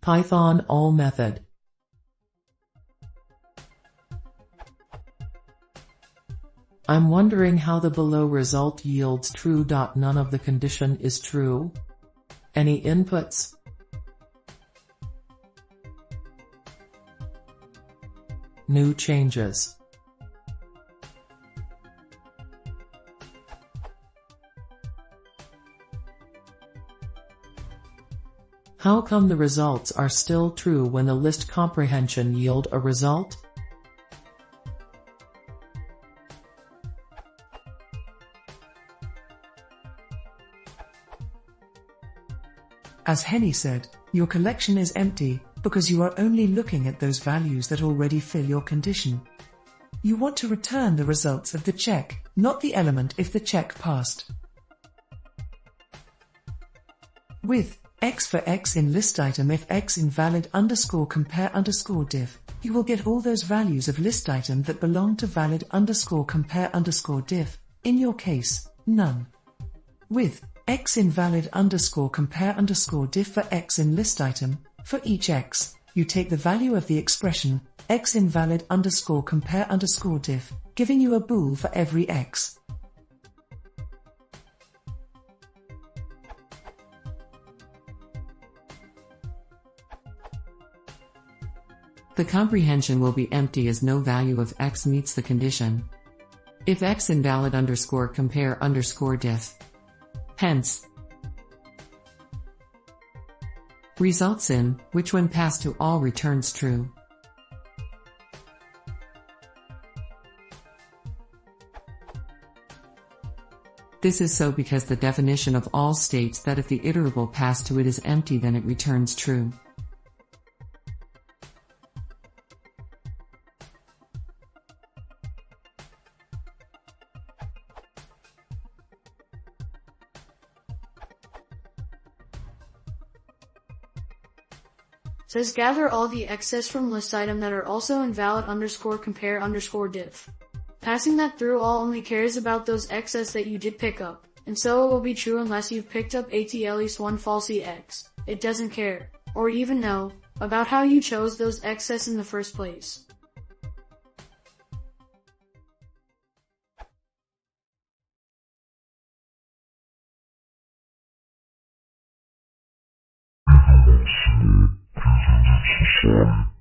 Python all method. I'm wondering how the below result yields true. None of the condition is true. Any inputs? New changes. How come the results are still true when the list comprehension yield a result? As Henny said, your collection is empty, because you are only looking at those values that already fill your condition. You want to return the results of the check, not the element if the check passed. With X for X in list item if X invalid _ compare _ diff, you will get all those values of list item that belong to valid _ compare _ diff, in your case, none. With X invalid _ compare _ diff for X in list item, for each X, you take the value of the expression X invalid _ compare _ diff, giving you a bool for every X. The comprehension will be empty as no value of X meets the condition. If X invalid _ compare _ diff. Hence, results in, which when passed to all returns true. This is so because the definition of all states that if the iterable passed to it is empty then it returns true. Says gather all the excess from list item that are also invalid _ compare _ diff. Passing that through all only cares about those excess that you did pick up, and so it will be true unless you've picked up at least one falsy X. It doesn't care, or even know, about how you chose those excess in the first place. Sorry.